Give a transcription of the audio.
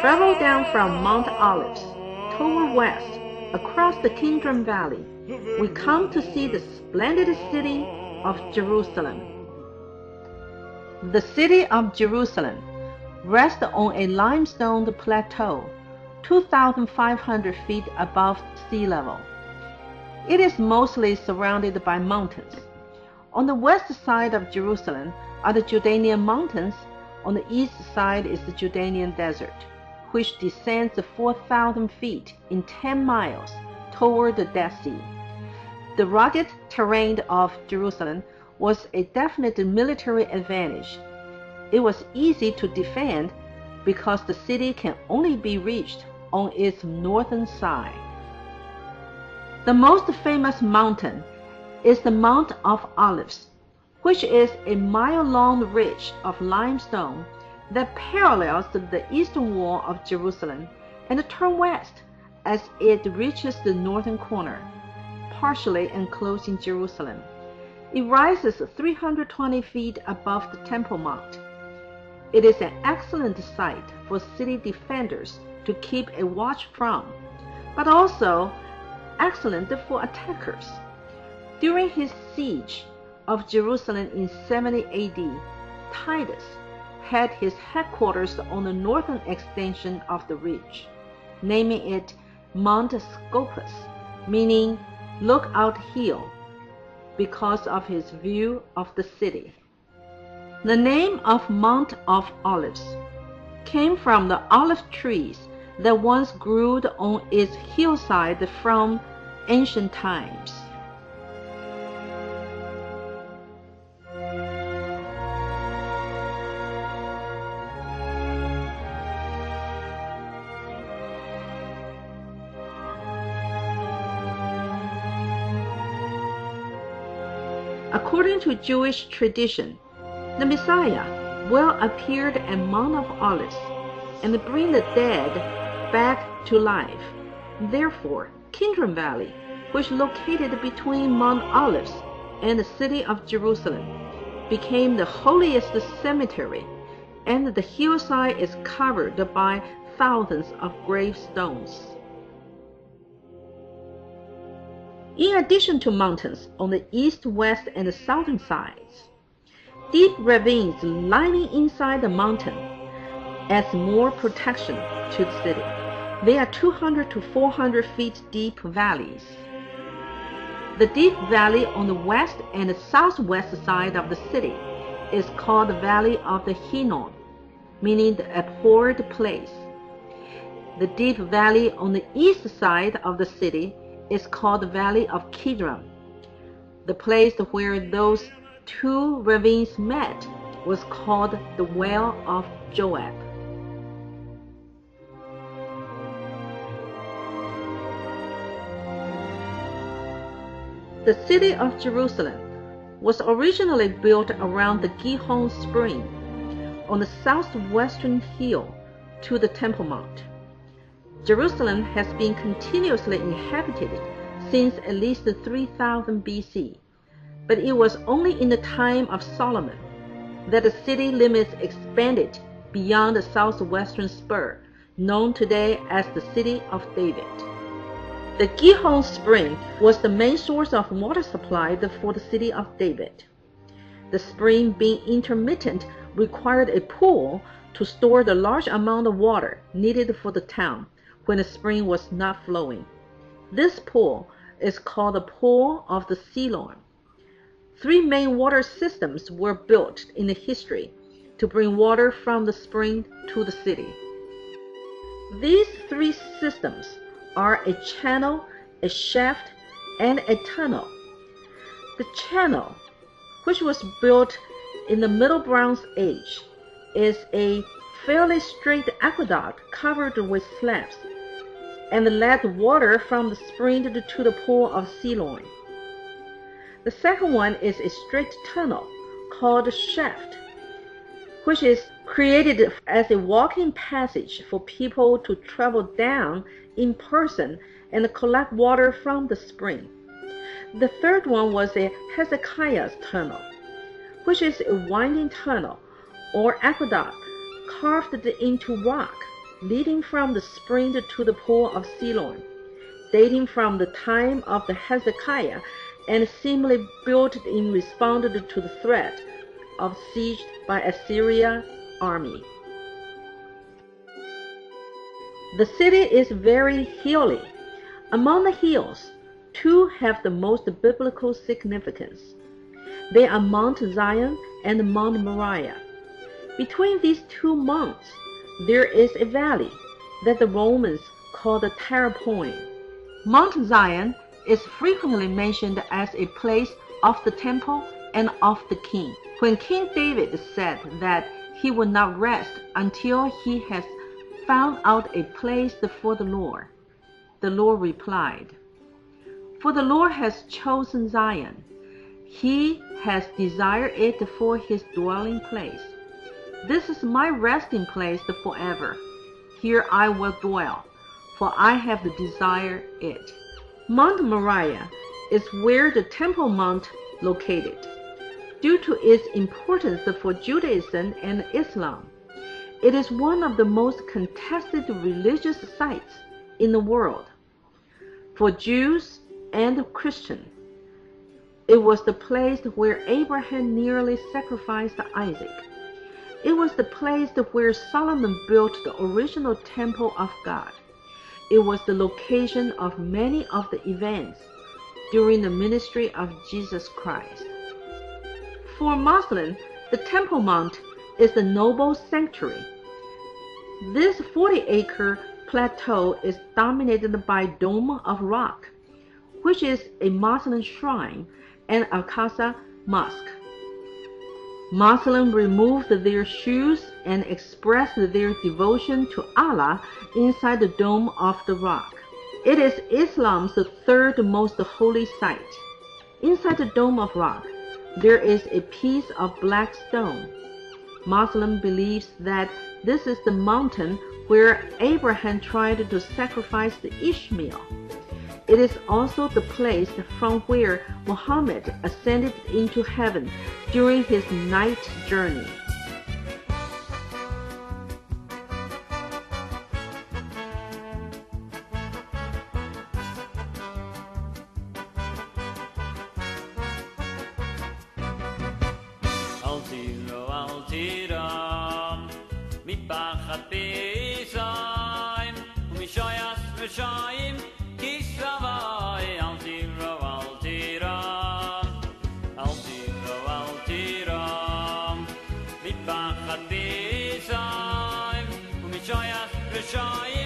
Travel down from Mount Olives toward west across the Kidron Valley. We come to see the splendid city of Jerusalem. The city of Jerusalem rests on a limestone plateau 2,500 feet above sea level. It is mostly surrounded by mountains. On the west side of Jerusalem are the Judean mountains. On the east side is the Judean desert, which descends 4,000 feet in 10 miles toward the Dead Sea. The rugged terrain of Jerusalem was a definite military advantage. It was easy to defend because the city can only be reached on its northern side. The most famous mountain is the Mount of Olives, which is a mile-long ridge of limestone that parallels the eastern wall of Jerusalem and turns west as it reaches the northern corner, partially enclosing Jerusalem. It rises 320 feet above the Temple Mount. It is an excellent site for city defenders to keep a watch from, but also excellent for attackers. During his siege of Jerusalem in 70 AD, Titus had his headquarters on the northern extension of the ridge, naming it Mount Scopus, meaning lookout hill, because of his view of the city. The name of Mount of Olives came from the olive trees that once grew on its hillside from ancient times. According to Jewish tradition, the Messiah will appear at Mount of Olives and bring the dead back to life. Therefore, Kidron Valley, which is located between Mount Olives and the city of Jerusalem, became the holiest cemetery, and the hillside is covered by thousands of gravestones. In addition to mountains on the east, west, and the southern sides, deep ravines lining inside the mountain adds more protection to the city. They are 200 to 400 feet deep valleys. The deep valley on the west and the southwest side of the city is called the Valley of the Hinnom, meaning the abhorred place. The deep valley on the east side of the city is called the Valley of Kidron. The place where those two ravines met was called the Well of Joab. The city of Jerusalem was originally built around the Gihon Spring on the southwestern hill to the Temple Mount. Jerusalem has been continuously inhabited since at least 3000 BC, but it was only in the time of Solomon that the city limits expanded beyond the southwestern spur, known today as the City of David. The Gihon Spring was the main source of water supply for the city of David. The spring, being intermittent, required a pool to store the large amount of water needed for the town when the spring was not flowing. This pool is called the Pool of the Siloam. 3 main water systems were built in the history to bring water from the spring to the city. These 3 systems are a channel, a shaft, and a tunnel. The channel, which was built in the Middle Bronze Age, is a fairly straight aqueduct covered with slabs, and led water from the spring to the Pool of Siloam. The second one is a straight tunnel called a shaft, which is created as a walking passage for people to travel down in person and collect water from the spring. The third one was a Hezekiah's tunnel, which is a winding tunnel or aqueduct carved into rock, leading from the spring to the pool of Siloam, dating from the time of the Hezekiah, and seemingly built in response to the threat of siege by Assyria army. The city is very hilly. Among the hills, two have the most biblical significance. They are Mount Zion and Mount Moriah. Between these two mounts, there is a valley that the Romans called the Tarapoin. Mount Zion is frequently mentioned as a place of the temple and of the king. When King David said that he would not rest until he has found out a place for the Lord replied, "For the Lord has chosen Zion. He has desired it for his dwelling place. This is my resting place forever. Here I will dwell, for I have desired it." Mount Moriah is where the Temple Mount located. Due to its importance for Judaism and Islam, it is one of the most contested religious sites in the world. For Jews and Christians, it was the place where Abraham nearly sacrificed Isaac. It was the place where Solomon built the original temple of God. It was the location of many of the events during the ministry of Jesus Christ. For Muslims, the Temple Mount is the noble sanctuary. This 40-acre plateau is dominated by Dome of Rock, which is a Muslim shrine, and Al-Aqsa Mosque. Muslims removed their shoes and expressed their devotion to Allah inside the Dome of the Rock. It is Islam's third most holy site. Inside the Dome of Rock, there is a piece of black stone. Muslim believes that this is the mountain where Abraham tried to sacrifice Ishmael. It is also the place from where Muhammad ascended into heaven during his night journey. Shine.